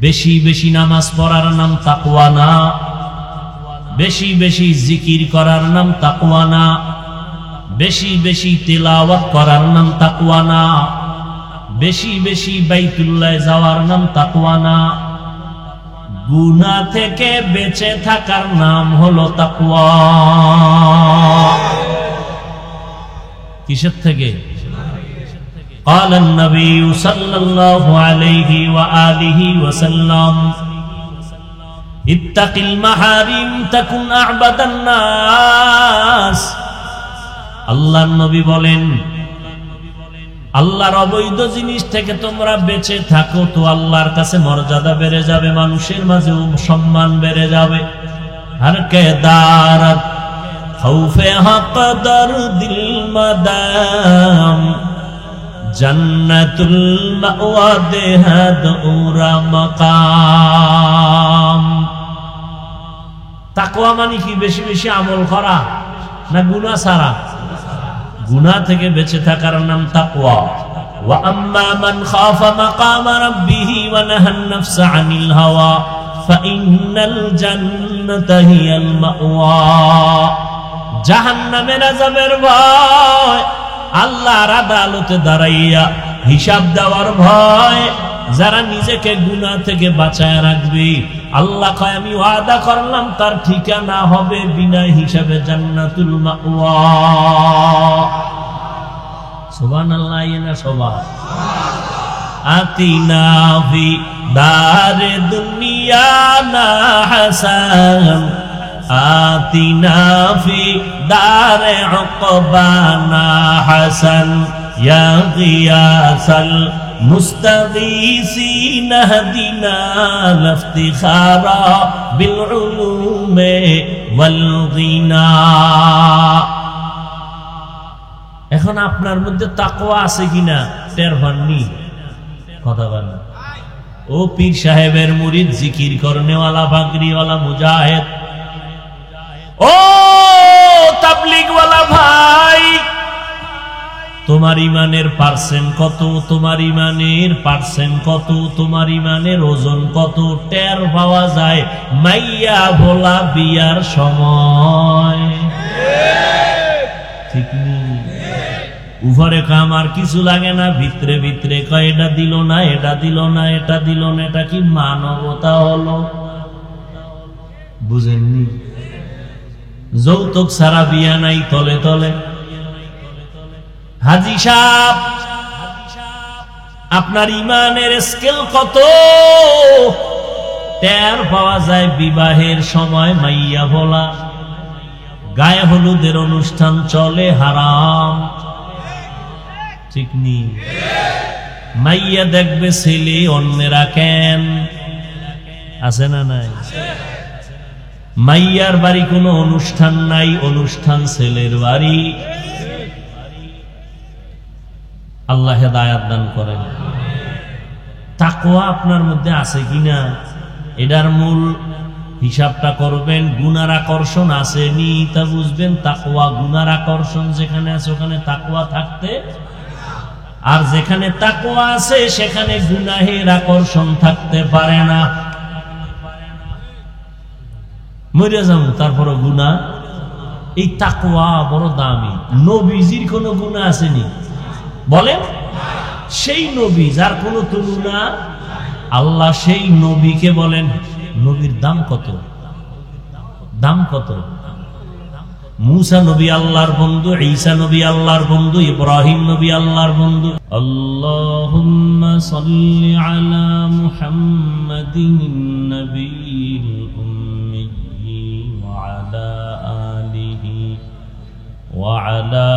বেশি বেশি নামাজ পড়ার নাম তাকওয়া না, বেশি বেশি জিকির করার নাম তাকওয়া না, বেশি বেশি তিলাওয়াত করার নাম তাকওয়া না, বেশি বেশি বাইতুল্লাহ যাওয়ার নাম তাকওয়া না। গুনাহ থেকে বেঁচে থাকার নাম হলো তাকওয়া। কিসের থেকে? قال النبي صلى الله عليه وآله وسلم اتق المحارم تكن أعبد الناس। আল্লাহর নবী বলেন, আল্লাহর অবৈধ জিনিস থেকে তোমরা বেঁচে থাকো তো আল্লাহর কাছে মর্যাদা বেড়ে যাবে, মানুষের মাঝে সম্মান বেড়ে যাবে। হর কে দারত খৌফে হক দরদিল মাদাম জান্নাতুল মাওয়া দেহাদ উরা মাকাম। তাকওয়া মানে কি? বেশি বেশি আমল করা না গুনাহ ছাড়া? গুনাহ থেকে বেঁচে থাকার নাম তাকওয়া। ওয়া আম্মা মান খাফা মাকাম রাব্বিহি ওয়া নাহান নাফসা আনিল হাওয়া ফাইন্নাল জান্নাতা হিয়াল মাওয়া। জাহান্নামের আযাবের ভয়, আল্লাহর আদালতে দাঁড়াইয়া হিসাব দেওয়ার ভয়, যারা নিজেকে গুনাহ থেকে বাঁচায় রাখবে, আল্লাহ কয় আমি ওয়াদা করলাম তার ঠিকানা হবে বিনা হিসাবে জান্নাতুল মাওয়া। সুবহানাল্লাহ না সবাই? আতিনা ফি দারে দুনিয়া না হাসান আতিনা ফি দারে উকবানা হাসান ইয়া গিয়াসাল মুস্তাগীসিন হদিনা লাফতিখারা বিল উলুমে ওয়াল গিনা। এখন আপনার মধ্যে তাকওয়া আছে কিনা টের পাননি? কথা বলেন। ও পীর সাহেবের মুরিদ, জিকির করনেওয়ালা, পাগড়িওয়ালা, মুজাহিদ, ও তাবলীগওয়ালা ভাই, তোমার ইমানের পার্সেন্ট কত? তোমার ইমানের পার্সেন্ট কত? তোমার ইমানের ওজন কত? টের পাওয়া যায় মাইয়া ভোলা বিয়ার সময়। ঠিক নেই? উপরে আমার কিছু লাগে না, ভিতরে ভিতরে কয় এটা দিল না, এটা দিল না, এটা দিল না। এটা কি মানবতা হলো? বুঝেননি? যৌতুক ছাড়া বিয়া নাই তলে তলে। হাজী সাহেব, আপনার ইমানের স্কেল কত? টের পাওয়া যায় বিবাহের সময় মাইয়া ভোলা, গায়ে হলুদের অনুষ্ঠান চলে হারাম। ঠিক নি? মাইয়া দেখবে ছেলে, অন্যেরা কেন? আছে না নাই? মাইয়ার বাড়ি কোনো অনুষ্ঠান নাই, অনুষ্ঠান ছেলের বাড়ি। আল্লাহ হেদায়েত দান করেন। তাকওয়া আপনার মধ্যে আছে কিনা এটার মূল হিসাবটা করবেন। গুনার আকর্ষণ আসেনি তা বুঝবেন তাকওয়া। গুনার আকর্ষণ যেখানে আছে ওখানে তাকওয়া থাকতে, আর যেখানে তাকওয়া আছে সেখানে গুনাহের আকর্ষণ থাকতে পারে না। মরে যাবো তারপরে গুনাহ। এই তাকওয়া বড় দামি। নবীজির কোন গুনাহ আসেনি বলেন? সেই নবী যার কোন তুলনা, আল্লাহ সেই নবীকে বলেন, নবীর দাম কত? দাম কত? মুসা নবী আল্লাহর বন্ধু, ঈসা নবী আল্লাহর বন্ধু, ইব্রাহিম নবী আল্লাহর বন্ধু। আল্লাহুম্মা সাল্লি আলা মুহাম্মাদিন নবিয়্যিল উম্মি ওয়া আলা আলিহি ওয়া আলা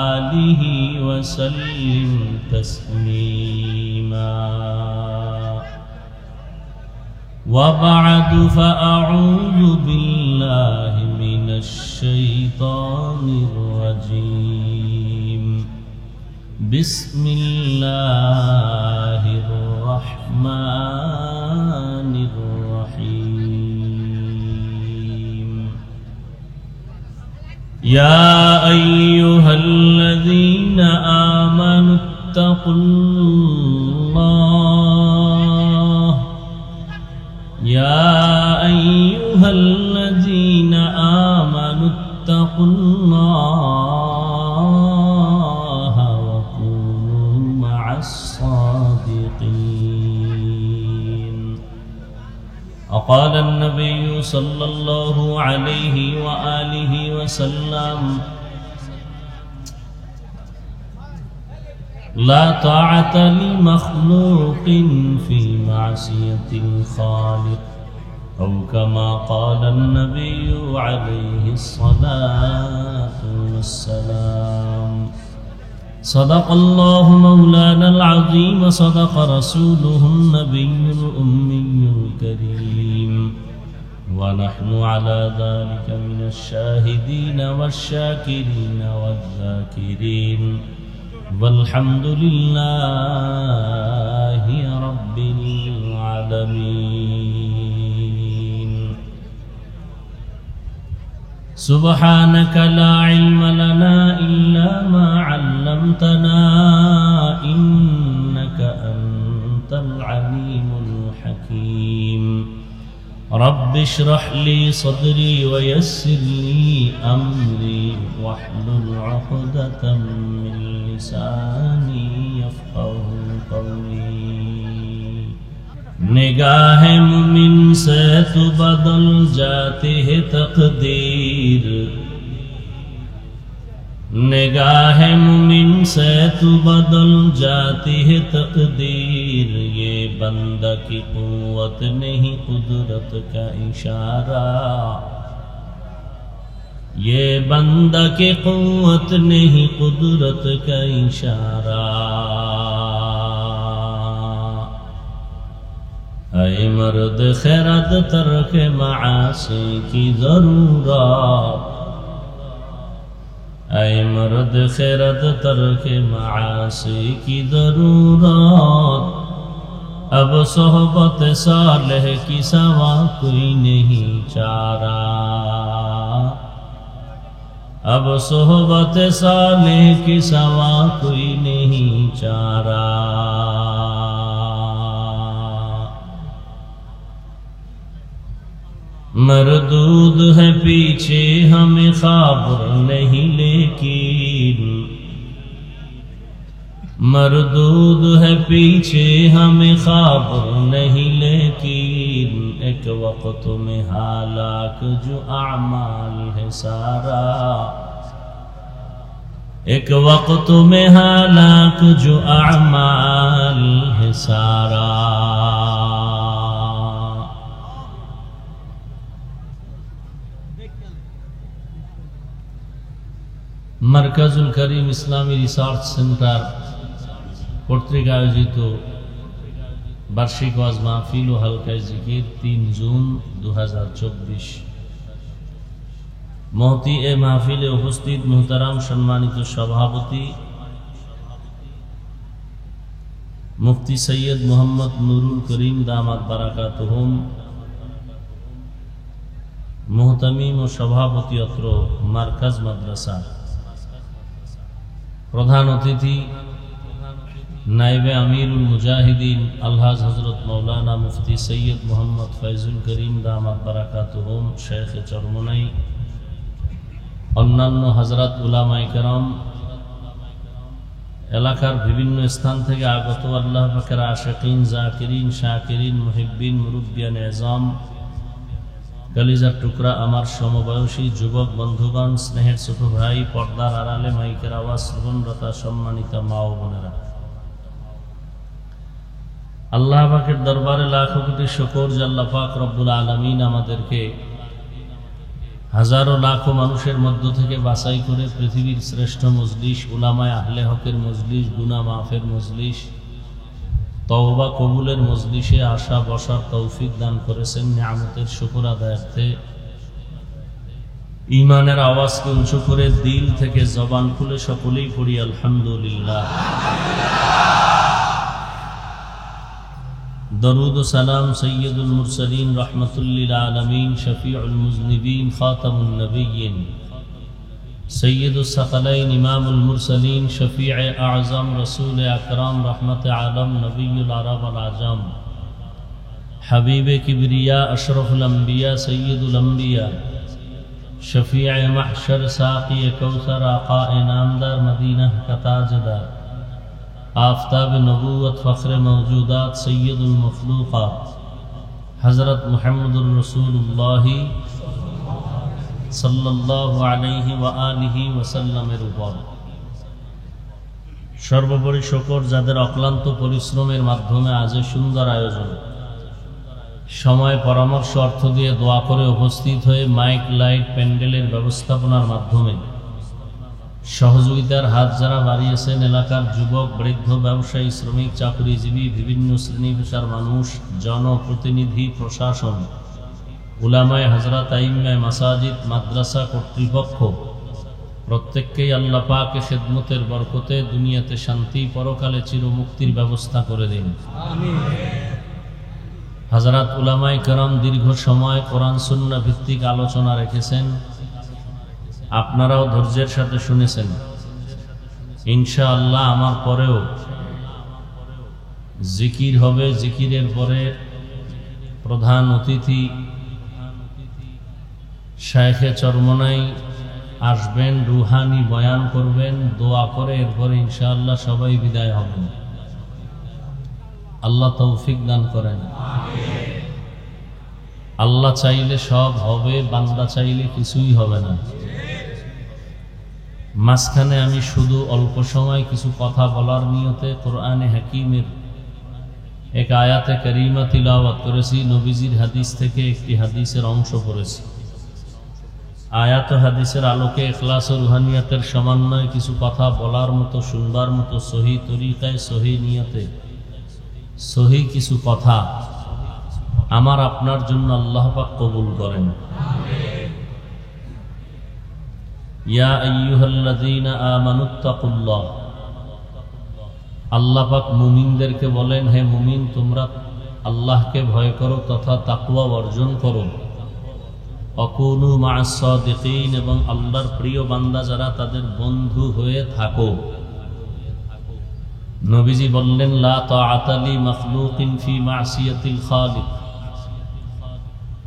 আলিহি ওয়া সাল্লিম তাসলিমা। وبعد فأعوذ بالله من الشيطان الرجيم. بسم الله الرحمن الرحيم. يا أيها الذين آمنوا اتقوا الله يا أيها الذين آمنوا اتقوا الله وكونوا مع الصادقين. وقال النبي صلى الله عليه وآله وسلم لا طاعة لمخلوق في معصية الخالق أو كما قال النبي عليه الصلاة والسلام. صدق الله مولانا العظيم وصدق رسوله النبي الأمي الكريم ونحن على ذلك من الشاهدين والشاكرين والذاكرين والحمد لله رب العالمين. سبحانك لا علم لنا إلا ما علمتنا إنك أنت العليم الحكيم. رب اشرح لي صدري ويسر لي أمري واحلل عقدة من لساني يفقهوا قولي. نگاہ مومن سے تو بدل جاتی ہے تقدیر، نگاہ مومن سے تو بدل جاتی ہے تقدیر. یہ بندہ کی قوت نہیں قدرت کا اشارہ، یہ بندہ کی قوت نہیں قدرت کا اشارہ. اے مرد خیرت ترک معاصی کی ضرورت، اے مرد خیرت ترک معاصی کی ضرورت. اب صحبت صالح کی سوا کوئی نہیں چارہ، اب صحبت صالح کی سوا کوئی نہیں چارہ. مردود ہے پیچھے ہمیں خبر نہیں لیکن، مردود ہے پیچھے ہمیں خبر نہیں لیکن. ایک وقت میں ہلاک جو اعمال ہے سارا، ایک وقت میں ہلاک جو اعمال ہے سارا. মার্কাজুল করিম ইসলামী রিসার্চ সেন্টার কর্তৃক আয়োজিত বার্ষিক ওয়াজ মাহফিল ও হালকায়ে জিকির 3 জুন 2024। মহতি এ মাহফিলে উপস্থিত মুহতারাম সম্মানিত সভাপতি মুফতি সৈয়দ মোহাম্মদ নুরুল করিম দামাত বারাকাতুহুম, মুহতামিম ও সভাপতি অত্র মার্কাজ মাদ্রাসা, প্রধান অতিথি নায়েবে আমিরুল মুজাহিদিন আলহাজ হযরত মাওলানা মুফতি সৈয়দ মোহাম্মদ ফয়জুল করিম দামাত বারাকাতুহুম, শেখ চরমনাই, অন্যান্য হযরত উলামায়ে কেরাম, এলাকার বিভিন্ন স্থান থেকে আগত আল্লাহ পাকের আশিকিন, জাকিরিন, শাকিরিন, মুহিব্বিন, মুরব্বিয়ান এজাম, কলিজার টুকরা আমার সমবয়সী যুবক বন্ধুগণ, স্নেহের ছোট ভাই, পর্দার আড়ালে মাইকের আওয়াজ শ্রবণরতা সম্মানিত মা ও বোনেরা, আল্লাহ পাকের দরবারে লাখো কোটি শুকর যে আল্লাহ পাক রব্বুল আলামিন আমাদেরকে হাজারো লাখো মানুষের মধ্য থেকে বাছাই করে পৃথিবীর শ্রেষ্ঠ মজলিস, উলামায়ে আহলে হকের মজলিস, গুনাহ মাফের মজলিস, তওবা কবুলের মজলিসে আসা বসার তৌফিক দান করেছেন। নিয়ামতের শুকর আদায়ার্থে ঈমানের আওয়াজকে উঁচু করে দিল থেকে জবান খুলে সকলেই পড়ি আলহামদুলিল্লাহ। দরুদ ও সালাম সৈয়দুল মুরসালিন রহমাতুল্লিল আলামিন শফিউল মুজনিবিন খাতামুন নবিয়্যিন সৈয়দুস সাকালাইন ইমামুল মুরসালিন শফিয়ে আযম রসূল আকরাম রহমত আলম নবিয়ুল আরব আল আজম हबीब किबरिया अशरफुल अंबिया सय्यदुल अंबिया शफीअ महशर साक़ी कौसर आका इनामदार मदीना का ताजदार आफताब नबूवत फ़ख्र मौजूदात सय्यदुल मखलूक़ात हज़रत मुहम्मदुर रसूलुल्लाह सल्लल्लाहु अलैहि व आलिहि वसल्लमेर উপর সর্বোপরি শকর যাদের অক্লান্ত পরিশ্রমের মাধ্যমে আজ সুন্দর আয়োজন, সময় পরামর্শ অর্থ দিয়ে দোয়া করে উপস্থিত হয়ে মাইক লাইট প্যান্ডেলের ব্যবস্থাপনার মাধ্যমে সহযোগিতার হাত যারা বাড়িয়েছেন, এলাকার যুবক, বৃদ্ধ, ব্যবসায়ী, শ্রমিক, চাকরিজীবী, বিভিন্ন শ্রেণী পেশার মানুষ, জনপ্রতিনিধি, প্রশাসন, উলামায়ে হযরত, আইম্মায়ে মাসাজিদ, মাদ্রাসা কর্তৃপক্ষ প্রত্যেককেই আল্লাহ পাক খেদমতের বরকতে দুনিয়াতে শান্তি, পরকালে চিরমুক্তির ব্যবস্থা করে দিন। আমিন। হযরত উলামায়ে কেরাম দীর্ঘ সময় কোরআন সুন্নাহ ভিত্তিক আলোচনা রেখেছেন, আপনারাও ধৈর্যের সাথে শুনেছেন। ইনশাআল্লাহ আমার পরেও জিকির হবে। জিকিরের পরে প্রধান অতিথি শায়েখে চরমনাই আসবেন, রুহানি বয়ান করবেন, দোয়া করে এরপরে ইনশাআল্লাহ সবাই বিদায় হবেন। আল্লাহ তৌফিক দান করেন। আল্লাহ চাইলে সব হবে, বান্দা চাইলে কিছুই হবে না। মাঝখানে আমি শুধু অল্প সময় কিছু কথা বলার নিয়তে কোরআনে হাকিমের এক আয়াতে কারিমা তিলাওয়াত করেছি। নবীজির হাদিস থেকে একটি হাদিসের অংশ পড়েছি। আয়াত ও হাদিসের আলোকে ইখলাস ও রুহানিয়াতের সমন্বয়ে কিছু কথা বলার মতো, শুনবার মতো, সহি তরিকায়, সহি নিয়তে সহি কিছু কথা আমার আপনার জন্য আল্লাহ পাক কবুল করেন। ইয়া আইয়ুহাল্লাযীনা আমানুত্তাকুল্লাহ, আল্লাহ পাক মুমিনদেরকে বলেন, হে মুমিন, তোমরা আল্লাহকে ভয় করো তথা তাকওয়া অর্জন করো। অকুনু মা'আস সাদিকিন, এবং আল্লাহর প্রিয় বান্দা যারা তাদের বন্ধু হয়ে থাকো। নবীজি বললেন, লা তাআতা লি মাখলুকিন ফি মা'সিয়াতিল খালিক,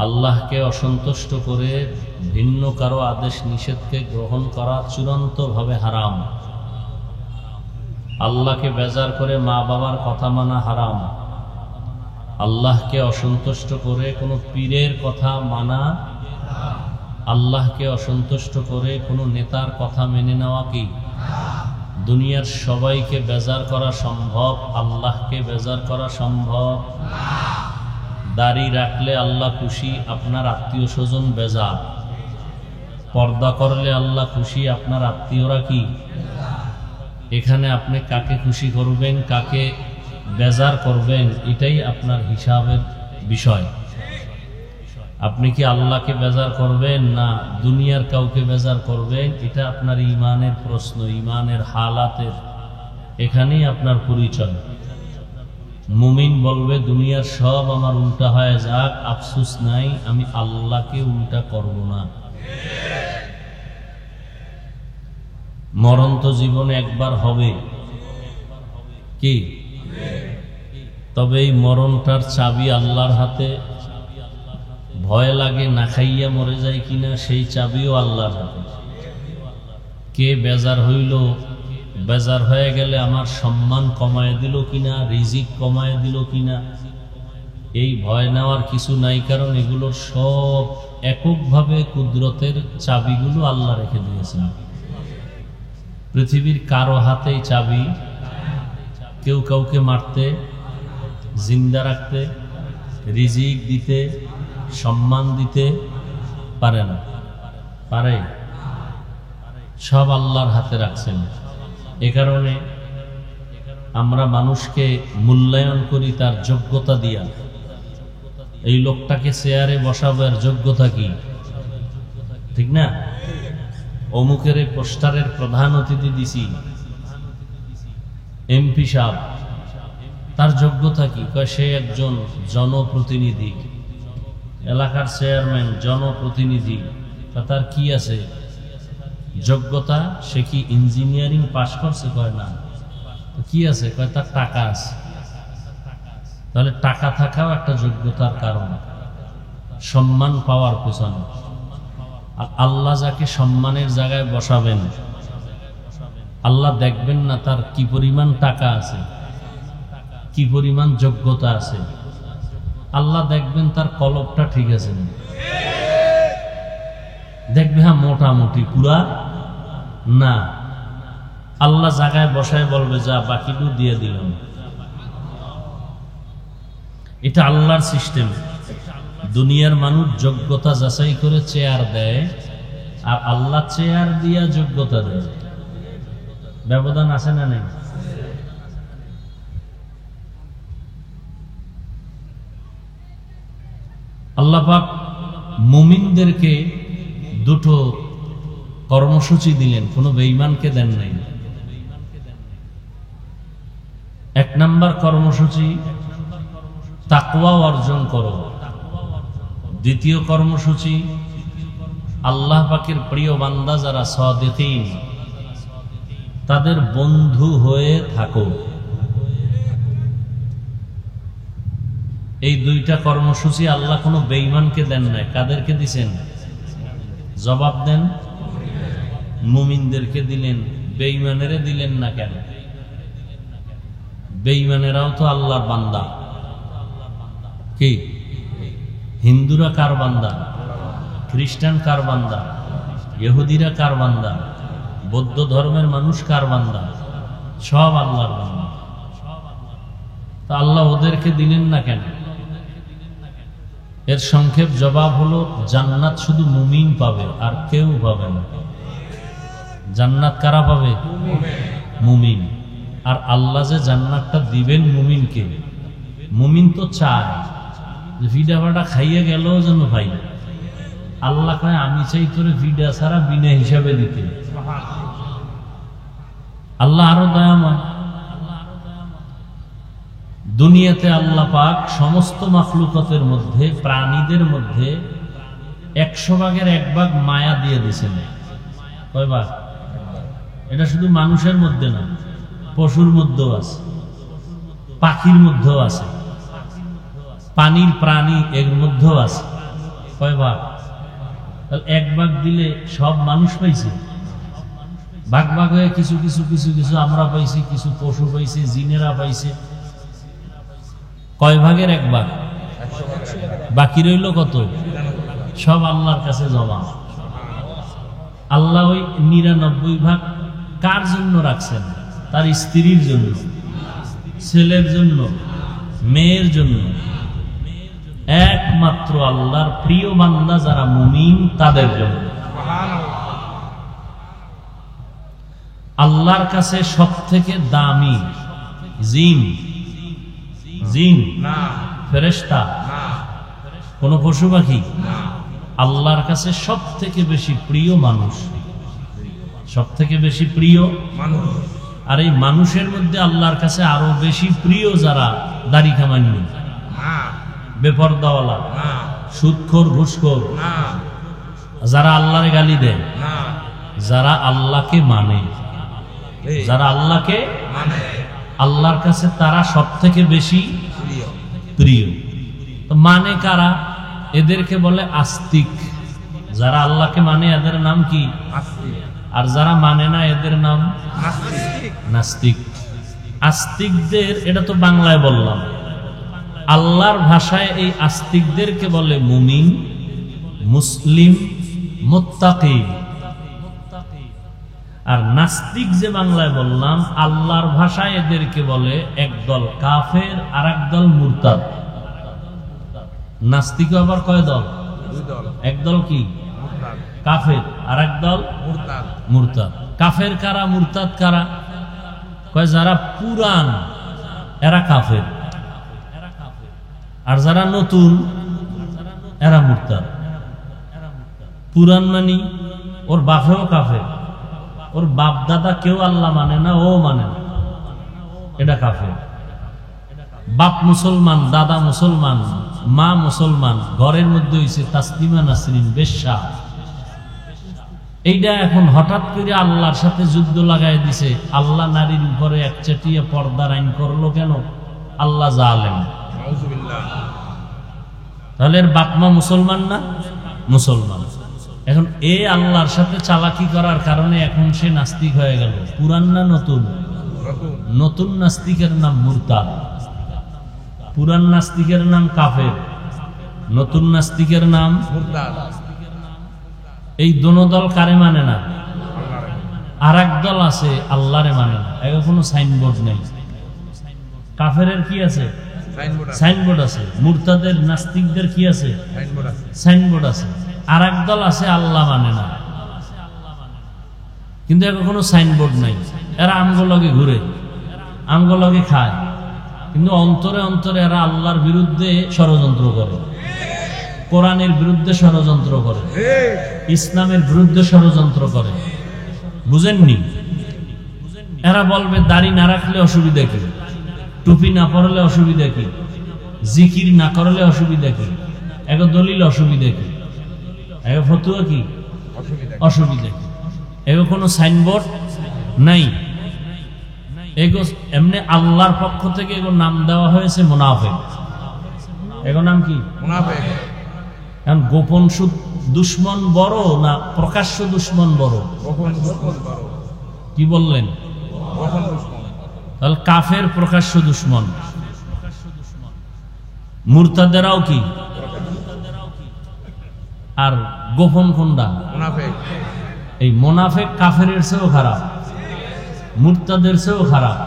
আল্লাহকে অসন্তুষ্ট করে ভিন্ন কারো আদেশ নিষেধকে গ্রহণ করা চূড়ান্তভাবে হারাম। আল্লাহকে বেজার করে মা বাবার কথা মানা হারাম। আল্লাহকে অসন্তুষ্ট করে কোনো পীরের কথা মানা, আল্লাহকে অসন্তুষ্ট করে কোনো নেতার কথা মেনে নেওয়া কি? দুনিয়ার সবাইকে বেজার করা সম্ভব, আল্লাহকে বেজার করা সম্ভব? দাড়ি রাখলে আল্লাহ খুশি, আপনার আত্মীয় স্বজন বেজার। পর্দা করলে আল্লাহ খুশি, আপনার আত্মীয়রা কি? এখানে আপনি কাকে খুশি করবেন, কাকে বেজার করবেন, এটাই আপনার হিসাবের বিষয়। আপনি কি আল্লাহকে বেজার করবেন না দুনিয়ার কাউকে বেজার করবেন, এটা আপনার ঈমানের প্রশ্ন, ঈমানের হালাতের এখানেই আপনার পরিচয়। মুমিন বলবে, দুনিয়ার সব আমার উল্টা হয়ে যাক, আফসোস নাই, আমি আল্লাহকে উল্টা করব না। মরণ তো জীবনে একবার হবে, কি? তবে এই মরণটার চাবি আল্লাহর হাতে। ভয় লাগে না খাইয়া মরে যায় কিনা, সেই চাবিও আল্লাহর হাতে। কে বেজার হইল, বেজার হয়ে গেলে আমার সম্মান কমায় দিল কিনা, রিজিক কমায় দিল কিনা, এই ভয় নেওয়ার কিছু নাই, কারণ এগুলো সব এককভাবে কুদরতের চাবিগুলো আল্লাহ রেখে দিয়েছেন। পৃথিবীর কারো হাতেই চাবি কেউ কাউকে মারতে, জিন্দা রাখতে, রিজিক দিতে, সম্মান দিতে পারে না। পারে? সব আল্লাহর হাতে রাখছেন। এ কারণে আমরা মানুষকে মূল্যায়ন করি তার যোগ্যতা দিয়া। এই লোকটাকে চেয়ারে বসাবার যোগ্যতা কি? ঠিক না? অমুকের পোস্টারের প্রধান অতিথি দিছি, এমপি সাহেব, তার যোগ্যতা কি? কয় সে একজন জনপ্রতিনিধি, এলাকার চেয়ারম্যান, জনপ্রতিনিধি। তার কি আছে যোগ্যতা? সে কি ইঞ্জিনিয়ারিং পাশ করছে? কয় না। কি আছে? কয় তার টাকা আছে। তাহলে টাকা থাকাও একটা যোগ্যতার কারণ, সম্মান পাওয়ার পেছনে। আর আল্লাহ যাকে সম্মানের জায়গায় বসাবেন, আল্লাহ দেখবেন না তার কি পরিমাণ টাকা আছে, কি পরিমাণ যোগ্যতা আছে, আল্লাহ দেখবেন তার কলবটা ঠিক আছে না, দেখবে হ্যাঁ মোটামুটি পুরা না। আল্লাহ জায়গায় বসায় বলবে যা বাকিটু দিয়ে দিলাম। এটা আল্লাহর সিস্টেম। দুনিয়ার মানুষ যোগ্যতা যাচাই করে চেয়ার দেয়, আর আল্লাহ চেয়ার দিয়া যোগ্যতা দেয়। ব্যবধান আছে না নেই? আল্লাহ পাক মুমিনদেরকে দুটো কর্মসূচি দিলেন, কোনো বেঈমানকে দেন নাই। এক নাম্বার কর্মসূচি তাকওয়া অর্জন করো। দ্বিতীয় কর্মসূচি আল্লাহ পাকের প্রিয় বান্দা যারা সাদিকিন তাদের বন্ধু হয়ে থাকো। এই দুইটা কর্মসূচি আল্লাহ কোনো বেঈমানকে দেন নাই। কাদেরকে দিছেন? জবাব দেন। মুমিনদেরকে দিলেন, বেঈমানেরে দিলেন না কেন? বেঈমানেরাও তো আল্লাহর বান্দা। কি হিন্দুরা কার বান্দা? খ্রিস্টান কার বান্দা? ইহুদিরা কার বান্দা? বৌদ্ধ ধর্মের মানুষ কার বান্দা? সব আল্লাহর বান্দা। তা আল্লাহ ওদেরকে দিলেন না কেন? এর সংক্ষেপ জবাব হলো জান্নাত শুধু মুমিন পাবে, আর কেউ পাবে না। জান্নাত কারা পাবে? মুমিন। আর আল্লাহ যে জান্নাতটা দিবেন মুমিনকে, মুমিন তো চায় ভিডা ভাড়া খাইয়ে গেল যেন ভাই। আল্লাহ কয় আমি চাই তোরে ভিডা ছাড়া বিনা হিসাবে দিতে। আল্লাহ আরো দয়াময়। দুনিয়াতে আল্লাহ পাক সমস্ত মাখলুকাতের মধ্যে, প্রাণীদের মধ্যে 100 ভাগের 1 ভাগ মায়া দিয়ে দিয়েছেন। কয় ভাগ? এটা শুধু মানুষের মধ্যে না, পশুর মধ্যেও আছে, পাখির মধ্যেও আছে, পানির প্রাণী এর মধ্যেও আছে। কয় ভাগ? তাহলে 1 ভাগ দিলে সব মানুষ পাইছে। ভাগ ভাগ হয়ে কিছু কিছু কিছু কিছু আমরা পাইছি, কিছু পশু পাইছে, জিনেরা পাইছে। কয় ভাগের 1 ভাগ? বাকি রইল কত? সব আল্লাহর কাছে জমা। আল্লাহ ওই 99 ভাগ কার জন্য রাখছেন? তার স্ত্রীর জন্য, ছেলের জন্য, মেয়ের জন্য। একমাত্র আল্লাহর প্রিয় বান্দা যারা মুমিন তাদের জন্য। আল্লাহর কাছে সব থেকে দামি জিন, জিন না ফেরেশতা, কোন পশু পাখি? আল্লাহর কাছে সব থেকে বেশি প্রিয় মানুষ, সব থেকে বেশি প্রিয় মানুষ। আর এই মানুষের মধ্যে আল্লাহর কাছে আরো বেশি প্রিয় যারা দাড়ি কামানি, বেপরদাওয়ালা, সুদখোর, ঘুষখোর, যারা আল্লাহর গালি দেয়, যারা আল্লাহকে মানে, যারা আল্লাহকে মানে, আল্লাহর কাছে তারা সব থেকে বেশি প্রিয়। মানে কারা? এদেরকে বলে আস্তিক। যারা আল্লাহকে মানে এদের নাম কি? আর যারা মানে না এদের নাম নাস্তিক। আস্তিকদের এটা তো বাংলায় বললাম, আল্লাহর ভাষায় এই আস্তিকদেরকে বলে মুমিন, মুসলিম, মুত্তাকি। আর নাস্তিক যে বাংলায় বললাম, আল্লাহর ভাষায় এদেরকে বলে একদল কাফের আর একদল মুরতাদ। নাস্তিক আবার কয় দল? একদল কি? কাফের, আর একদল মুরতাদ। কাফের কারা, মুরতাদ কারা? কয় যারা পুরান এরা কাফের, আর যারা নতুন এরা মুরতাদ। পুরান মানি ওর বাপেও কাফের, ওর বাপ দাদা কেউ আল্লাহ মানে না, ও মানে না, এটা কাফের। বাপ মুসলমান, দাদা মুসলমান, মা মুসলমান, ঘরের মধ্যে হইছে তাসলিমা নাসরিন বেশ্যা। এইটা এখন হঠাৎ করে আল্লাহর সাথে যুদ্ধ লাগাই দিছে। আল্লাহ নারীর উপরে একচাটিয়া পর্দার আইন করলো কেন? আল্লাহ জালেম। তাহলে এর বাপ মা মুসলমান না? মুসলমান। এখন এ আল্লাহর সাথে চালাকি করার কারণে এখন সে নাস্তিক হয়ে গেল। পুরান না নতুন? নতুন নাস্তিকের নাম মুরতাদ, পুরান নাস্তিকের নাম কাফের, নতুন নাস্তিকের নাম মুরতাদ। এই দোনো দল কারে মানে না? আর এক দল আছে আল্লাহরে মানে না। এর কোনো সাইনবোর্ড নেই। কাফেরের কি আছে? সাইনবোর্ড আছে। মুরতাদের নাস্তিকদের কি আছে? সাইনবোর্ড আছে। আর এক দল আছে আল্লাহ মানে না, কিন্তু এর কোনো সাইনবোর্ড নাই। এরা আমগোলগে ঘুরে, আমগোলগে খায়, কিন্তু অন্তরে অন্তরে এরা আল্লাহর বিরুদ্ধে ষড়যন্ত্র করে, কোরআনের বিরুদ্ধে ষড়যন্ত্র করে, ইসলামের বিরুদ্ধে ষড়যন্ত্র করে। বুঝেননি? এরা বলবে দাড়ি না রাখলে অসুবিধা কি, টুপি না পরলে অসুবিধা কি, জিকির না করলে অসুবিধা কি, এক দলিল অসুবিধা কি, এক ফতুয়া কি অসুবিধা কি। এগো কোনো সাইনবোর্ড নাই। এগো এমনি আল্লাহর পক্ষ থেকে এগো নাম দেওয়া হয়েছে মুনাফিক। এগো নাম কি? মুনাফিক। এখন গোপন দুশ্মন বড় না প্রকাশ্য দুশ্মন বড়? কি বললেন? তাহলে কাফের প্রকাশ্য দুশ্মন, মুরতাদেরাও কি? আর গোপন কোনটা? এই মুনাফিক কাফেরের চেয়েও খারাপ, মুরতাদের চেয়েও খারাপ।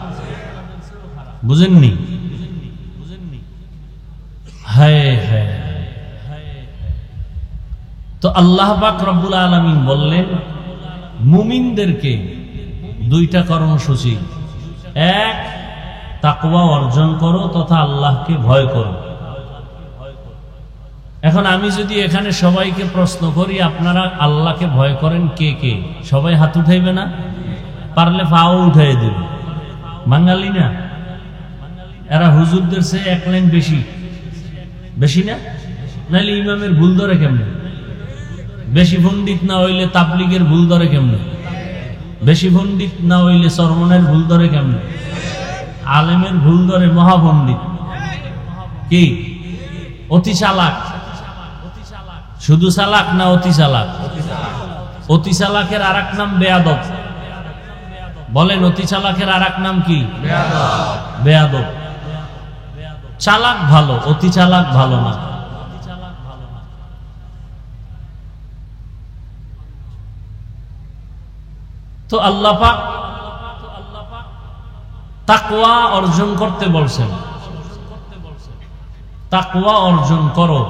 বুঝেননি? হায় হায়। তো আল্লাহ পাক রব্বুল আলামিন বললেন মুমিনদেরকে দুইটা কর্মসূচি। এক, তাকওয়া অর্জন করো তথা আল্লাহকে ভয় করো। এখন আমি যদি এখানে সবাইকে প্রশ্ন করি আপনারা আল্লাহকে ভয় করেন কে কে, সবাই হাত উঠাইবে না? পারলে পাও উঠাই দেবে। বাঙালি না এরা, হুজুরদের চেয়ে এক লাইন বেশি, বেশি না? নাহলে ইমামের ভুল ধরে কেমনে? বেশি পণ্ডিত না হইলে তাবলিগের ভুল ধরে কেমনে? বেশি পণ্ডিত না হইলে চরমনের ভুল ধরে কেমনে? আলেমের ভুল ধরে মহাপণ্ডিত। কি অতি চালাক? শুধু চালাক না অতি চালাক? অতি চালাকের আর এক নাম বেয়াদব। বলেন অতি চালাকের আর এক নাম কি? বেয়াদব। চালাক ভালো, অতি চালাক ভালো না। তো আল্লাহ পাক তাকওয়া অর্জন করতে বলছেন। তাকওয়া অর্জন করো।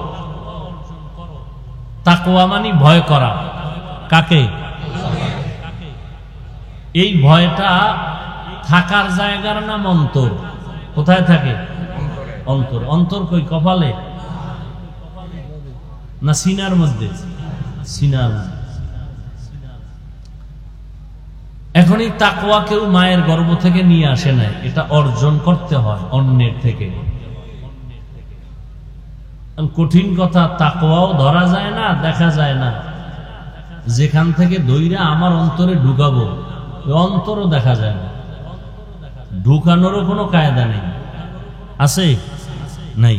তাকওয়া মানে ভয় করা। কাকে? এই ভয়টা থাকার জায়গার নাম অন্তর। কোথায় থাকে? অন্তর। অন্তর কই? কপালে না সিনার মধ্যে? সিনার। এখন এই তাকওয়া কেউ মায়ের গর্ভ থেকে নিয়ে আসে নাই, এটা অর্জন করতে হয় অন্যের থেকে। কঠিন কথা, তাকওয়াও ধরা যায় না, দেখা যায় না। যেখান থেকে দইরা আমার অন্তরে ঢুকাবো অন্তরও দেখা যায় না, ঢুকানোরও কোনো কায়দা নেই। আছে? নাই।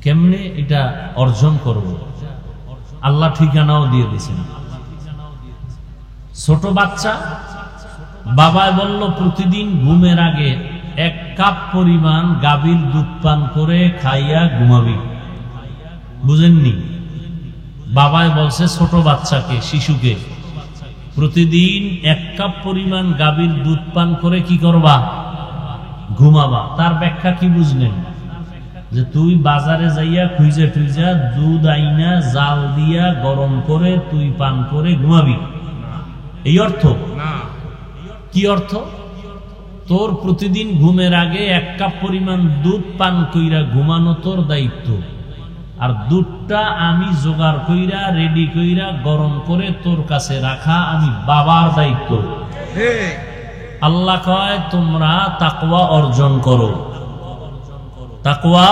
কেমনে এটা অর্জন করব? আল্লাহ ঠিকানাও দিয়ে দিয়েছেন। ছোট বাচ্চা বাবায় বলল প্রতিদিন ঘুমের আগে 1 কাপ পরিমাণ গাভীর দুধ পান করে খাইয়া ঘুমাবি। বুঝেননি? বাবায় বলছে ছোট বাচ্চাকে, শিশুকে প্রতিদিন 1 কাপ পরিমাণ গাভীর দুধ পান করে কি করবা? ঘুমাবা। তার ব্যাখ্যা কি বুঝলেন? যে তুই বাজারে যাইয়া খুঁজে টুইজা দুধ আইনা জাল দিয়া গরম করে তুই পান করে ঘুমাবি, এই অর্থ না। কি অর্থ? তোর প্রতিদিন ঘুমের আগে 1 কাপ পরিমাণ দুধ পান কইরা ঘুমানো তোর দায়িত্ব, আর দুধটা আমি জোগাড় কইরা রেডি কইরা গরম করে তোর কাছে রাখা আমি বাবার দায়িত্ব। আল্লাহ কয় তোমরা তাকওয়া অর্জন করো। তাকওয়া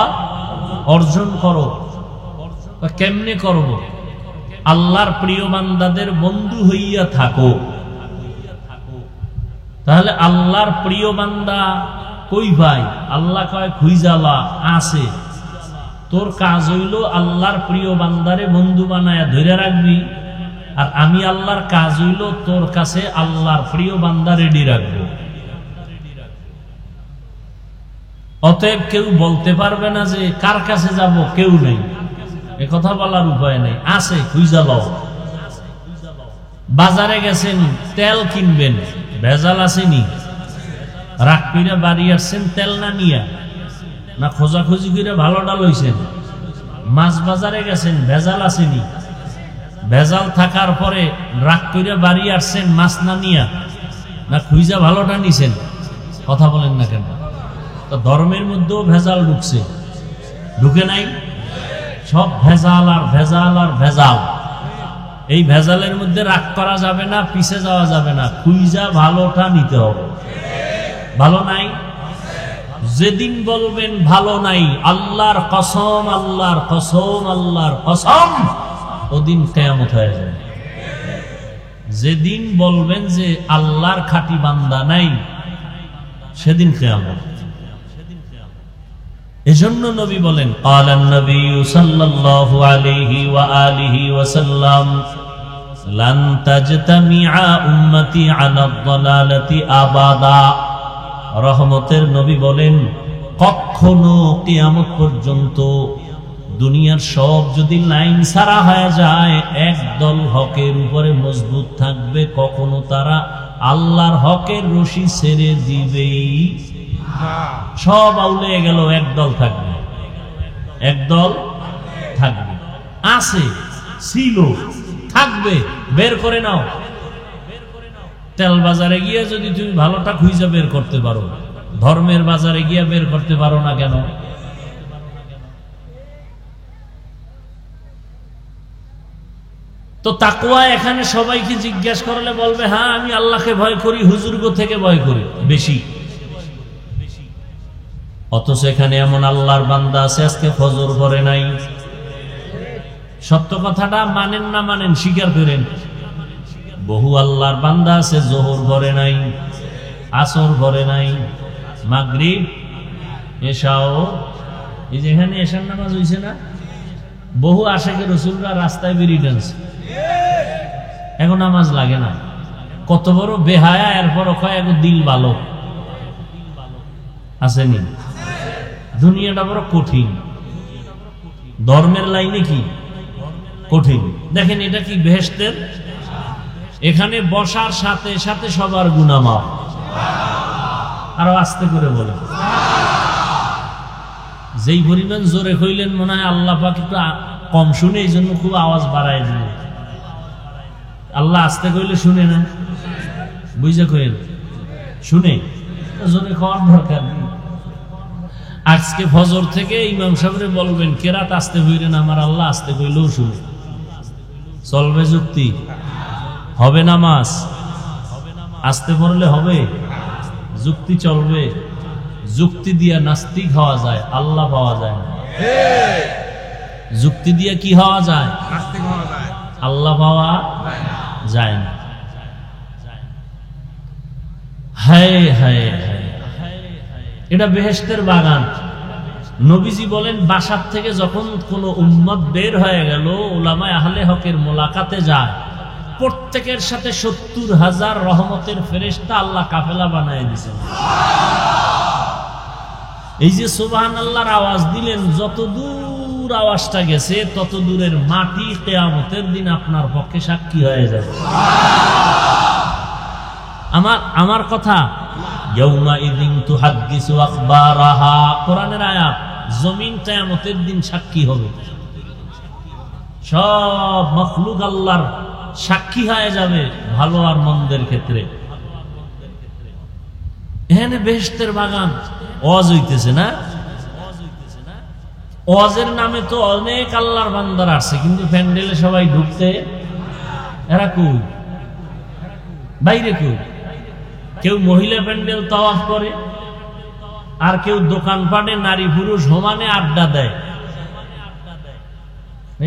অর্জন করো। কেমনে করব? আল্লাহর প্রিয় বান্দাদের বন্ধু হইয়া থাকো। তাহলে আল্লাহর প্রিয় বান্দা কই ভাই? আল্লাহ কয় খুইজালা আছে। তোর কাজ হইল আল্লাহর প্রিয় বান্দারে বন্ধু বানায়া ধরে রাখবি, আর আমি আল্লাহর কাজ হইল তোর কাছে আল্লাহর প্রিয় বান্দা রেডি রাখবো। অতএব কেউ বলতে পারবে না যে কার কাছে যাব, কেউ নেই, এ কথা বলার উপায় নেই। আছে, খুঁজা লও। বাজারে গেছেন, তেল কিনবেন, ভেজাল আসেনি? রাগ কইরা বাড়ি আসছেন তেল না নিয়া, না খোঁজাখুঁজি করে ভালোটা লইছেন? মাছ বাজারে গেছেন, ভেজাল আসেনি? ভেজাল থাকার পরে রাগ কইরা বাড়ি আসছেন মাছ না নিয়া, না খুঁজা ভালোটা নিছেন? কথা বলেন না কেন? তো ধর্মের মধ্যেও ভেজাল ঢুকছে, ঢুকে নাই? সব ভেজাল আর ভেজাল আর ভেজাল। এই ভেজালের মধ্যে রাগ করা যাবে না, পিছে যাওয়া যাবে না, খুঁজা ভালোটা নিতে হবে। ভালো নাই? যেদিন বলবেন ভালো নাই, আল্লাহর কসম, আল্লাহর কসম, আল্লাহর কসম, ওদিন কিয়ামত হয়ে যাবে। যেদিন বলবেন যে আল্লাহর খাঁটি বান্দা নাই, সেদিন কিয়ামত। এজন্য নবী বলেন, ক্বালান নবী সাল্লাল্লাহু আলাইহি ওয়া আলিহি ওয়াসাল্লাম, লান তাজতামিআ উম্মতি আলা দালালাতি আবাদা। রহমতের নবী বলেন, কখনো কিয়ামত পর্যন্ত দুনিয়ার সব যদি লাইন ছাড়া হয়ে যায়, একদল হকের উপরে মজবুত থাকবে, কখনো তারা আল্লাহর হকের রশি ছেড়ে দিবেই। সব আউলে গেল, একদল থাকবে, একদল থাকবে। আছে, ছিল, থাকবে, বের করে নাও। তেল বাজারে গিয়ে যদি তুমি ভালোটা খুঁজে বের করতে পারো, ধর্মের বাজারে গিয়ে বের করতে পারো না কেন? তো তাকওয়া এখানে সবাইকে জিজ্ঞাসা করলে বলবে, হ্যাঁ আমি আল্লাহকে ভয় করি, হুজুরগো থেকে ভয় করি বেশি। অথচ এখানে এমন আল্লাহর বান্দা আছে আজকে ফজর পড়ে নাই। সত্য কথাটা মানেন না মানেন, স্বীকার করেন। বহু আল্লাহর বান্দা আছে জোহর পড়ে নাই, আসর পড়ে নাই, মাগরিব, এশাও। এই যেখানে এশার নামাজ হইছে না, বহু আশেকে রাসূলরা রাস্তায় বেরিয়ে টানছে, এখন নামাজ লাগে না। কত বড় বেহায়া, এরপর কয় দিল ভালো। আসেনি? দুনিয়াটা বড় কঠিন, ধর্মের লাইনে কি কঠিন। দেখেন এটা কি বেহেশতের, এখানে বসার সাথে সাথে সবার গুনাহ মাফ। আরো আস্তে করে বলে, যেই পরিমাণ জোরে কইলেন মনে হয় আল্লাহ পাক একটু কম শুনে, এই জন্য খুব আওয়াজ বাড়ায় দিলেন। আল্লাহ আস্তে কইলে শুনে না, বুঝে কইলেন শুনে, জোরে খাওয়ার দরকার নেই। আজকে ফজর থেকে ইমাম সাহেবরে বলবেন কেরাত আস্তে হইলেন, আমার আল্লাহ আস্তে কইলেও শুনে। চলবে যুক্তি? হবে নামাজ আস্তে পড়লে হবে? যুক্তি চলবে? যুক্তি দিয়া নাস্তিক হওয়া যায়, আল্লাহ পাওয়া যায় না। যুক্তি দিয়া কি হওয়া যায়? আল্লাহ পাওয়া যায় না। হায় হায় হায়, এটা বেহেশতের বাগান। নবীজি বলেন, বাসার থেকে যখন কোন উম্মত বের হয়ে গেল, উলামায়ে আহলে হকের মোলাকাতে যায়, প্রত্যেকের সাথে ৭০,০০০ রহমতের ফেরেশতা আল্লাহ কাফেলা বানায় দিয়েছেন। এই যে সুবহানাল্লাহর আওয়াজ দিলেন, যত দূর আওয়াজটা গেছে তত দূরের মাটি কিয়ামতের দিন আপনার পক্ষে সাক্ষী হয়ে যাবে। আমার কথা, ইয়াউমা ইযিন তুহাদ্দিসু আখবারাহা, কোরআনের আয়াত। জমিন কিয়ামতের দিন সাক্ষী হবে, সব মাখলুক আল্লাহর সাক্ষী হয়ে যাবে ভালো আর মন্দের ক্ষেত্রে। এখানে বেহেশতের বাগান ওয়াজ হইতেছে না? ওয়াজের নামে তো অনেক আল্লাহর বান্দার আসছে, কিন্তু প্যান্ডেলে সবাই ঢুকতে, এরা কই? বাইরে কই? কেউ মহিলা প্যান্ডেল তাওয়াফ করে, আর কেউ দোকানপাটে নারী পুরুষ সমানে আড্ডা দেয়।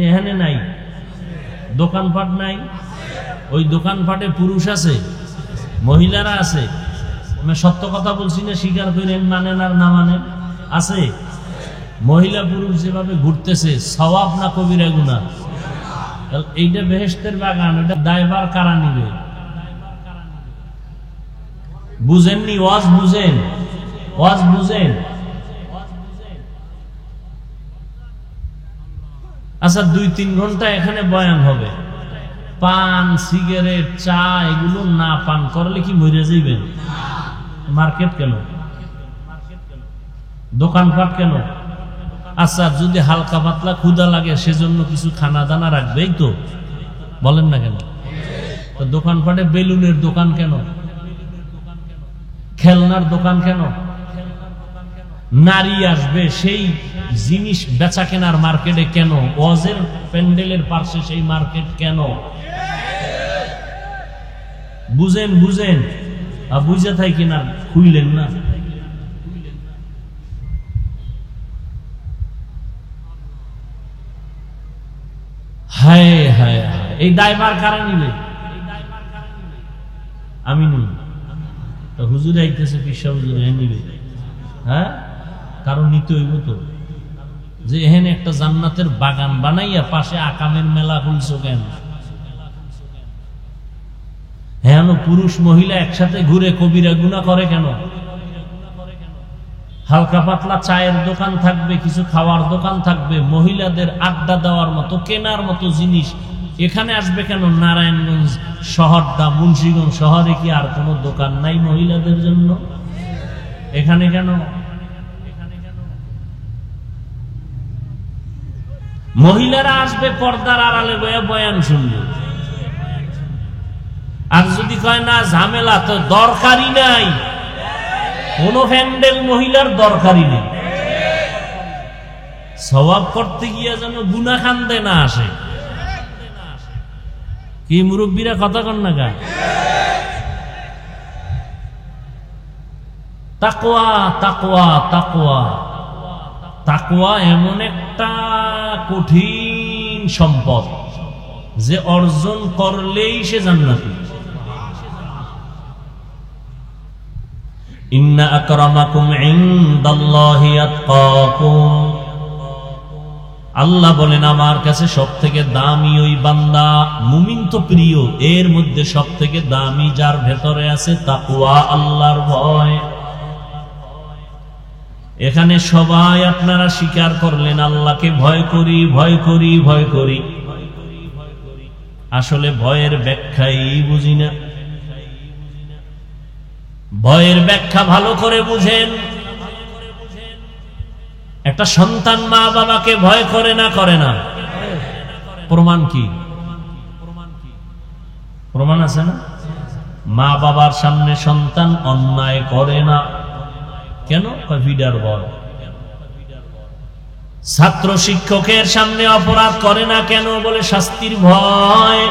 এখানে নাই, দোকানপাট নাই। ওই দোকানপাটে পুরুষ আছে, মহিলারা আছে, আমি সত্য কথা বলছি না, স্বীকার করেন, মানেন আর না মানেন। আছে মহিলা পুরুষ যেভাবে ঘুরতেছে, সওয়াব না কবিরা গুনাহ? এইটা বেহেশতের বাগান, এটা দায়ভার কারা নিবে? বুঝেননি? ওয়াজ বুঝেন, ওয়াজ বুঝেন। আচ্ছা 2-3 ঘন্টা এখানে বয়ান হবে, পান সিগারেট চা এগুলো না পান করলে কি মরে যাইবেন? মার্কেট কেন, দোকানপাট কেন? আচ্ছা যদি হালকা পাতলা ক্ষুধা লাগে সেজন্য কিছু খানা দানা রাখবেই তো, বলেন না কেন? তো দোকানপাটে বেলুনের দোকান কেন, খেলনার দোকান কেন? নারী আসবে সেই জিনিস বেচা কেনার মার্কেটে কেন? ওয়াজের প্যান্ডেলের পাশে সেই মার্কেট কেন? বুঝেন বুঝেন, বুঝে থাই কিনা খুইলেন না। হায় হায় হায়, এই দায়ভার কারা নিবে? আমি নি, তো হুজুর আইতেছে, পিসা হুজুর নিবে। হ্যাঁ, কারণ নিতে হইব তো, যে এখানে একটা জান্নাতের বাগান বানাইয়া পাশে আকামের মেলা খুলছো কেন? হ্যাঁ, পুরুষ মহিলা একসাথে ঘুরে কবিরা গুনাহ করে কেন? হালকা পাতলা চায়ের দোকান থাকবে, কিছু খাওয়ার দোকান থাকবে, মহিলাদের আড্ডা দেওয়ার মতো কেনার মতো জিনিস এখানে আসবে কেন? নারায়ণগঞ্জ শহরটা, মুন্সিগঞ্জ শহরে কি আর কোনো দোকান নাই মহিলাদের জন্য? এখানে কেন? মহিলারা আসবে পর্দার আড়ালে বয়া বয়ান শুনবে, আর যদি কয় না ঝামেলা, তো দরকারই নাই, কোন প্যান্ডেল মহিলার দরকারই নেই। সওয়াব করতে গিয়া যেন গুনাহ খান্দে না আসে। কি মুরব্বীরা কথা কন না গা? তাকওয়া তাকওয়া তাকওয়া তাকওয়া এমন একটা কঠিন সম্পদ যে অর্জন করলেই সে জান্নাতি। ইন্না আকরামাকুম ইনদাল্লাহি আতকাকুম, আল্লাহ বলেন আমার কাছে সবথেকে দামি ওই বান্দা, মুমিন তো প্রিয়, এর মধ্যে সবথেকে দামি যার ভেতরে আছে তাকওয়া, আল্লাহর ভয়। এখানে সবাই আপনারা স্বীকার করলেন আল্লাহকে ভয় করি ভয় করি ভয় করি, আসলে ভয়ের ব্যাখ্যাই বুঝি না। ভয়ের ব্যাখ্যা ভালো করে বুঝেন। একটা সন্তান মা বাবাকে ভয় করে না করে না? প্রমাণ কি? প্রমাণ আছে না? মা বাবার সামনে সন্তান অন্যায় করে না কেন? ভিডার ভয়। ছাত্র শিক্ষকের সামনে অপরাধ করে না কেন? বলে শাস্তির ভয়।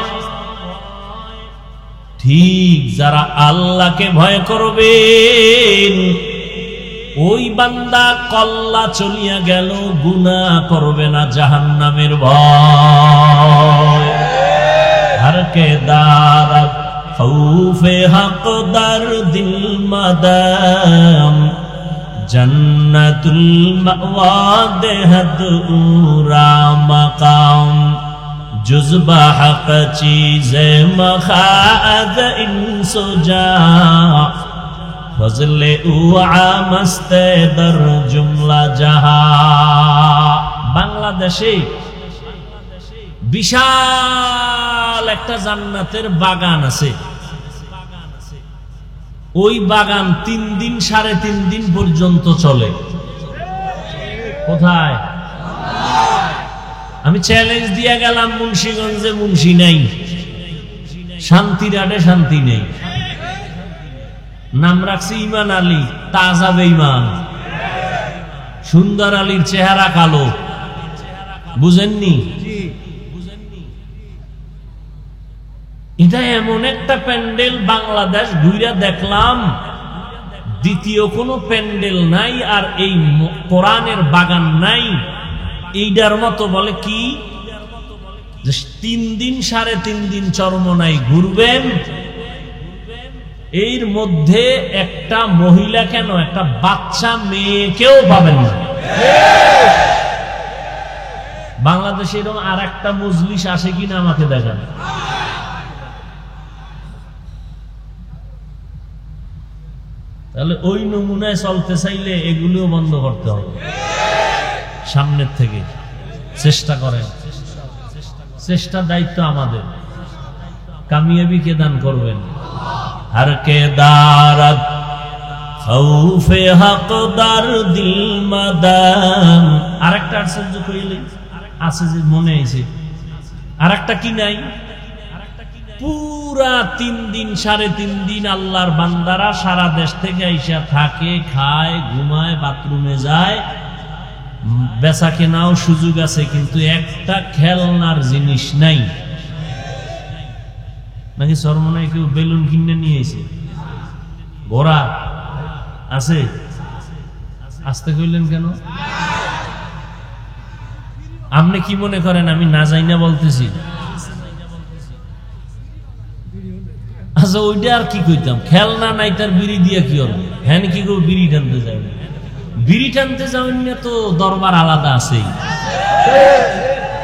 ঠিক যারা আল্লাহকে ভয় করবেন ওই বান্দা কল্লা চলিয়া গেল, গুনাহ করবে না, জাহান্নামের ভয়। হরকে দারত খৌফে হকদার দিল মাদাম, জন্নতুল মাওয়া দেহদ উরা মাকাম, जुज़्बा हक़ चीज़े मखाद इंसुजा, फज़ले उआ मस्ते दर जुमला जहा। বাংলাদেশে বিশাল একটা জান্নাতের বাগান আছে। ওই বাগান 3 দিন 3.5 দিন পর্যন্ত চলে। কোথায়? আমি চ্যালেঞ্জ দিয়ে গেলাম মুন্সিগঞ্জে মুন্সি নাই, শান্তিরাটে শান্তি নেই। নাম রাখছি ইমান আলী, তাজা বেঈমান। সুন্দর আলীর চেহারা কালো, বুঝেননি? এটা এমন একটা প্যান্ডেল বাংলাদেশ ঘুরে দেখলাম, দ্বিতীয় কোনো প্যান্ডেল নাই, আর এই কোরআনের বাগান নাই এইটার মতো। বলে কি? 3 দিন 3.5 দিন চরমনাই ঘুরবেন, এর মধ্যে একটা মহিলা কেন, একটা বাচ্চা মেয়েকেও পাবেন না। বাংলাদেশে এরকম আর একটা মজলিস আসে কিনা আমাকে দেখান। তাহলে ওই নমুনায় চলতে চাইলে এগুলিও বন্ধ করতে হবে। সামনের থেকে চেষ্টা করেন, চেষ্টা দায়িত্ব আমাদের। কামিয়াবি কে দান করবেন? हर के दारत खौफे हकदार दिल मदान। আরেকটা আশ্চর্য কইলে আছে যে মনে আইছে, আরেকটা কি নাই? পুরা 3 দিন 3.5 দিন আল্লাহর বান্দারা সারা দেশ থেকে আইসা থাকে, খায়, ঘুমায়, বাথরুমে যায়, বেচা কেনাও সুযোগ আছে, কিন্তু একটা খেলনার জিনিস নাই। নাকি সরমনায় কেউ বেলুন কিনে নিয়ে এসে ঘোড়া আছে? আসতে কইলেন কেন? আপনি কি মনে করেন আমি না যাই না বলতেছি? আচ্ছা ওইটা আর কি কইতাম, খেলনা নাই তার বিড়ি দিয়ে কি হবে? হ্যাঁ কি কেউ বিড়ি টানতে যাবে? বিড়ি টানতে যাবেন না তো দরবার আলাদা আছেই,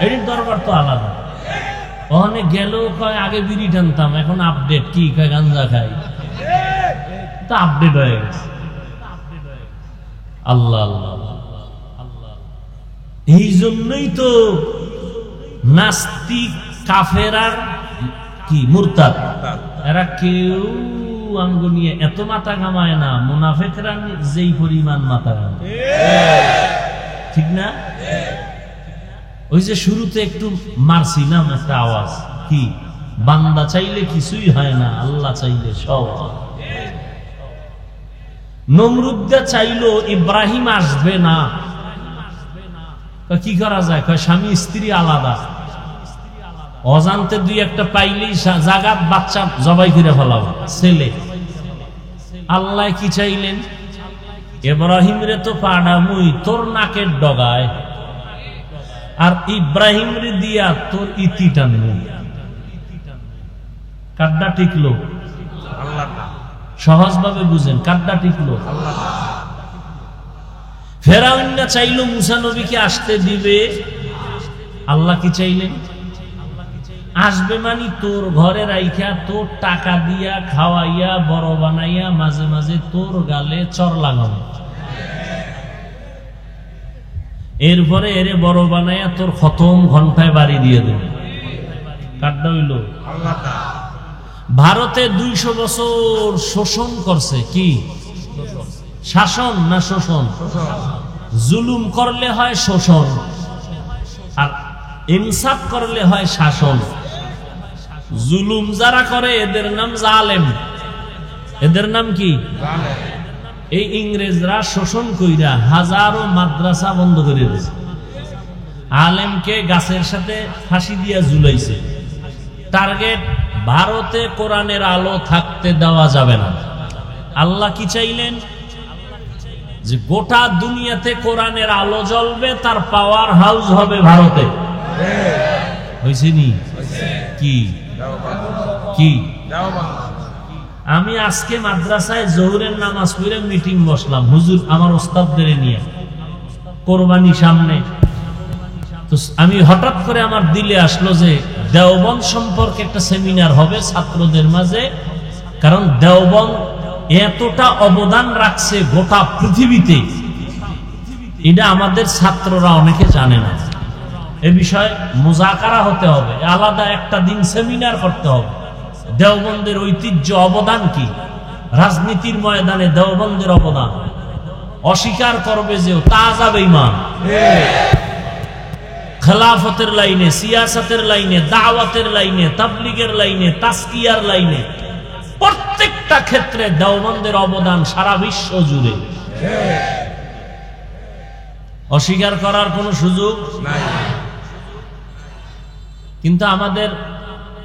এটির দরবার তো আলাদা। ওখানে গেলেও কয় আগে বিড়ি টানতাম, এখন আপডেট কি কয় গাঞ্জা খাই, তো আপডেট হয়ে গেছে। আল্লাহ আল্লাহ আল্লাহ। এই জন্যই তো নাস্তিক কাফেরার কি মুরতাদ, এরা কেউ আঙ্গ নিয়ে এত মাথা ঘামায় না, মুনাফিকরা যেই পরিমাণ মাথা ঘামায়, ঠিক না? ওই যে শুরুতে একটু মারছিলাম একটা আওয়াজ, কি বান্দা চাইলে কিছুই হয় না, আল্লাহ চাইলে সব। নমরুদা চাইলো ইব্রাহিম আসবে না, কি করা যায়? কয় স্বামী স্ত্রী আলাদা, অজান্তে 2-1টা পাইলেই জাগাত বাচ্চা জবাই করে ফেলাবো ছেলে। আল্লাহ কি চাইলেন? ইব্রাহিম রে তো পাড়ামুই তোর নাকের ডগায়, আর ইব্রাহিম রে দিয়া তোর ইতি টানবো। কাড্ডা টিকলো? সহজ ভাবে বুঝেন, কাড্ডা টিকলো? ফেরাউন না চাইলো মুসা নবীকে আসতে দিবে, আল্লাহ কি চাইলেন? আসবে মানি তোর ঘরে রাইখা, তোর টাকা দিয়া খাওয়াইয়া বড় বানাইয়া মাঝে মাঝে তোর গালে চর লাগানো, এরপরে এরে বড় বানাইয়া তোর খতম ঘন্টায় বাড়ি দিয়ে দেবে। কাটটা হইল? ভারতে 200 বছর শোষণ করছে। কি শাসন না শোষণ? জুলুম করলে হয় শোষণ, আর ইনসাফ করলে হয় শাসন। জুলুম যারা করে এদের নাম জালেম, এদের নাম কি? এই ইংরেজরা শোষণ কইরা হাজারো মাদ্রাসা বন্ধ করে দিয়েছে, আলেমকে গাছের সাথে ফাঁসি দিয়া ঝুলাইছে। টার্গেট ভারতে কোরআনের আলো থাকতে দেওয়া যাবে না। আল্লাহ কি চাইলেন? যে গোটা দুনিয়াতে কোরআনের আলো জ্বলবে, তার পাওয়ার হাউস হবে ভারতে। হয়েছে নি? কি কি আমি আজকে মাদ্রাসায় জোহরের নামাজ পড়ে মিটিং বসলাম, হুজুর আমার ওস্তাদদের নিয়ে, কোরবানি সামনে। তো আমি হঠাৎ করে আমার দিলে আসলো যে দেওবন্দ সম্পর্কে একটা সেমিনার হবে ছাত্রদের মাঝে, কারণ দেওবন্দ এতটা অবদান রাখছে গোটা পৃথিবীতে, এটা আমাদের ছাত্ররা অনেকে জানে না। এ বিষয়ে মুজাকারা হতে হবে, আলাদা একটা দিন সেমিনার করতে হবে। দেওবন্দের ঐতিহ্য, অবদান কি, রাজনীতির ময়দানে দেওবন্দের অবদান অস্বীকার করবে যে তা যাবে ইমান। খেলাফতের লাইনে, সিয়াসতের লাইনে, দাওয়াতের লাইনে, তাবলীগের লাইনে, তাজকিয়ার লাইনে, প্রত্যেকটা ক্ষেত্রে দেওবন্দের অবদান সারা বিশ্ব জুড়ে, অস্বীকার করার কোনো সুযোগ নাই। কিন্তু আমাদের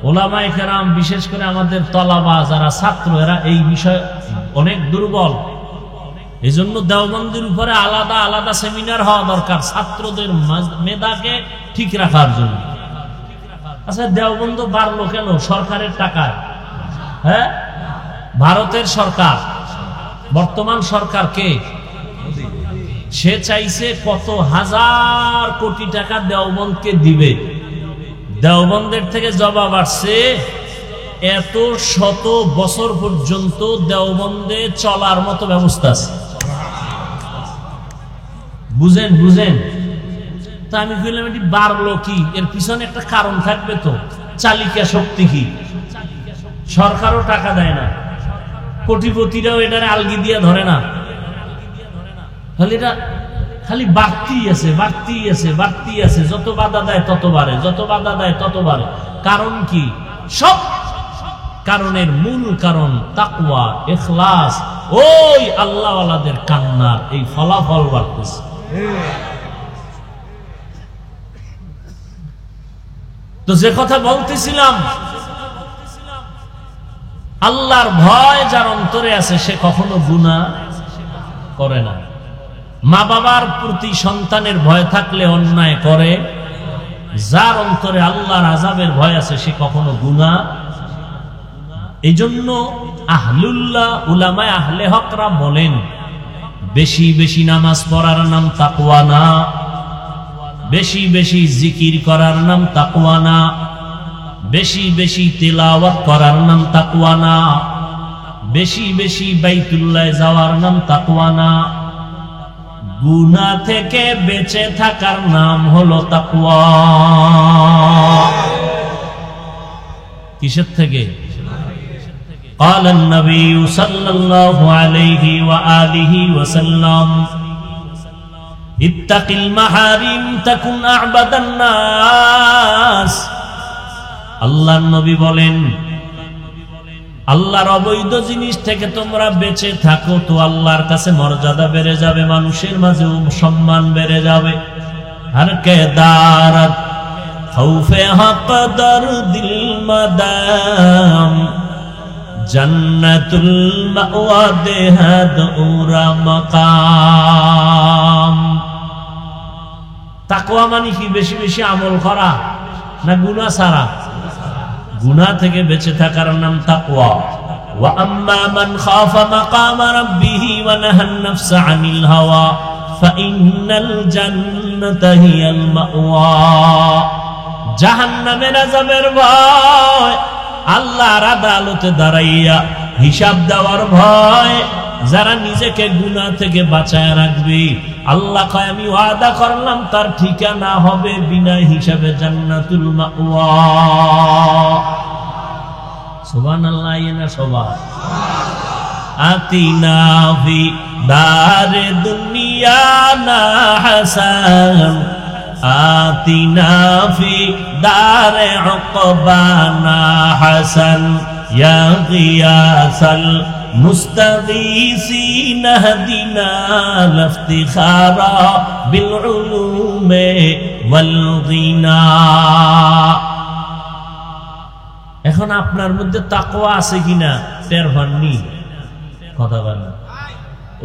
ওলামায়ে কেরাম, বিশেষ করে আমাদের তলাবা যারা ছাত্র, এরা এই বিষয়ে অনেক দুর্বল। এই জন্য দেওবন্দের উপরে আলাদা আলাদা সেমিনার হওয়া দরকার ছাত্রদের মেধাকে ঠিক রাখার জন্য। আচ্ছা দেওবন্দ বাড়লো কেন? সরকারের টাকায়। হ্যাঁ, ভারতের সরকার, বর্তমান সরকার কে? সে চাইছে কত হাজার কোটি টাকা দেওবন্দকে দিবে। দেওবন্দের থেকে জবাব আসছে এত শত বছর পর্যন্ত দেওবন্দে চলার মতো ব্যবস্থা আছে। বুঝেন বুঝেন? তা আমি বললাম এটি বাড়লো কি? এর পিছনে একটা কারণ থাকবে তো। চালিকা শক্তি কি? সরকারও টাকা দেয় না, কোটিপতিরাও এটারে আলগি দিয়া ধরে না। তাহলে এটা খালি বাড়তেই আছে, বাড়তেই আছে, বাড়তেই আছে। যত বাধা দেয় তত বাড়ে, যত বাধা দেয় তত বাড়ে। কারণ কি? সব কারণের মূল কারণ তাকওয়া, ইখলাস। ওই আল্লাহওয়ালাদের কান্নার এই ফলাফল বাড়তেছে। তো যে কথা বলতেছিলাম, আল্লাহর ভয় যার অন্তরে আছে সে কখনো গুনাহ করে না। মা বাবার প্রতি সন্তানের ভয় থাকলে অন্যায় করে। যার অন্তরে আল্লাহর আযাবের ভয় আছে সে কখনো গুনাহ। এই জন্য আহলুল্লাহ, উলামায়ে আহলে হকরা বলেন বেশি বেশি নামাজ পড়ার নাম তাকওয়া না, বেশি বেশি জিকির করার নাম তাকওয়া না, বেশি বেশি তিলাওয়াত করার নাম তাকওয়া না, বেশি বেশি বাইতুল্লাহ যাওয়ার নাম তাকওয়া না। গুনাহ থেকে বেঁচে থাকার নাম হলো তাকওয়া। কিসের থেকে? قال النبي صلى الله عليه وآله وسلم اتق المحارم تكن أعبد الناس। আল্লাহর নবী বলেন আল্লাহর অবৈধ জিনিস থেকে তোমরা বেঁচে থাকো তো আল্লাহর কাছে মর্যাদা বেড়ে যাবে, মানুষের মাঝে সম্মান বেড়ে যাবে। হর কে দারত খৌফে হক দরদিল মাদাম জান্নাতুল মাওয়া দেহাদ উরা মাকাম। তাকওয়া মানে কি? বেশি বেশি আমল করা না গুনাহ ছাড়া? গুনাহ থেকে বেঁচে থাকার নাম তাকওয়া। ওয়া আম্মা মান খাফা মাকামা রাব্বিহি ওয়া নাহান নাফসা আনিল হাওয়া ফাইন্নাল জান্নাতা হিয়াল মাওয়া। জাহান্নামের আযাবের ভয়, আল্লাহর আদালতে দাঁড়াইয়া হিসাব দেওয়ার ভয়, যারা নিজেকে গুনাহ থেকে বাঁচায় রাখবে, আল্লাহ কয় আমি ওয়াদা করলাম তার ঠিকানা হবে বিনা হিসাবে জান্নাতুল মাওয়া। সুবহানাল্লাহ না সুবহান। আতিনা ফি দারে দুনিয়া না হাসান আতিনা ফি দারে উকবানা হাসান ইয়া গিয়াসাল মুস্তাগীসিন হদিনা লাফতিখারা বিল উলুমে ওয়াল গিনা। এখন আপনার মধ্যে তাকওয়া আছে কিনা টের পাননি? কথা বলেন।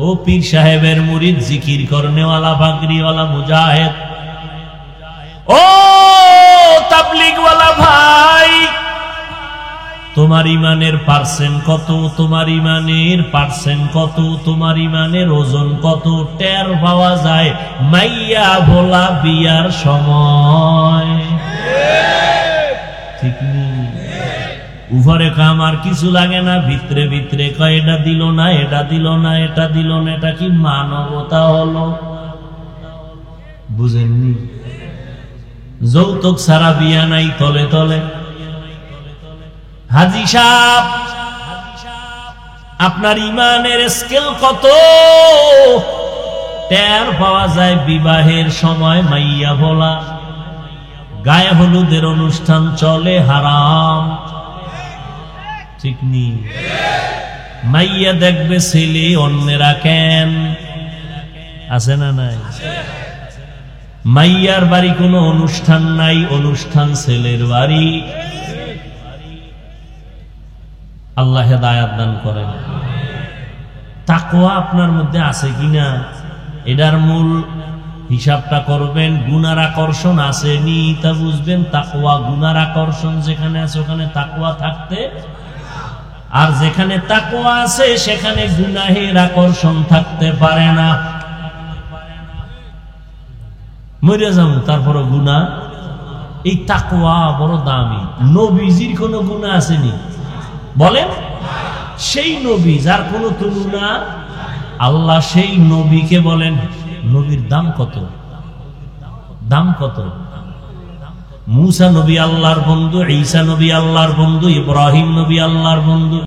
ও পীর সাহেবের মুরিদ, জিকির করনেওয়ালা, পাগড়িওয়ালা, মুজাহিদ, ও তাবলীগওয়ালা ভাই, তোমার ইমানের পার্সেন্ট কত? তোমার ইমানের পার্সেন্ট কত? তোমার ইমানের ওজন কত? টের পাওয়া যায় মাইয়া ভোলা বিয়ার সময়। ঠিক নেই? উপরে কামার কিছু লাগে না, ভিতরে ভিতরে কয় এটা দিল না, এটা দিল না, এটা দিল না। এটা কি মানবতা হলো? বুঝেননি? যৌতুক ছাড়া বিয়া নাই তলে তলে। হাজী সাহেব, আপনার ইমানের স্কেল কত? টের পাওয়া যায় বিবাহের সময় মাইয়া ভোলা, গায়ে হলুদের অনুষ্ঠান চলে হারাম। ঠিক নেই? মাইয়া দেখবে ছেলে, অন্যেরা কেন আছে না নাই? মাইয়ার বাড়ি কোনো অনুষ্ঠান নাই, অনুষ্ঠান ছেলের বাড়ি। আল্লাহ হেদায়াত দান করেন। তাকওয়া আপনার মধ্যে আছে কিনা এটার মূল হিসাবটা করবেন। গুনার আকর্ষণ আসেনি তা বুঝবেন। তাকওয়া, গুনার আকর্ষণ যেখানে আছে ওখানে তাকওয়া থাকতে আর যেখানে তাকওয়া আছে সেখানে গুনাহের আকর্ষণ থাকতে পারে না। মরে যাবো তারপরে গুনাহ, এই তাকওয়া বড় দামি। নবীজির কোন গুনাহ আসেনি বলেন? সেই নবী যার কোনো তুলনা, আল্লাহ সেই নবীকে বলেন, নবীর দাম কত? দাম কত? মুসা নবী আল্লাহর বন্ধু, ঈসা নবী আল্লাহর বন্ধু, ইব্রাহিম নবী আল্লাহর বন্ধু।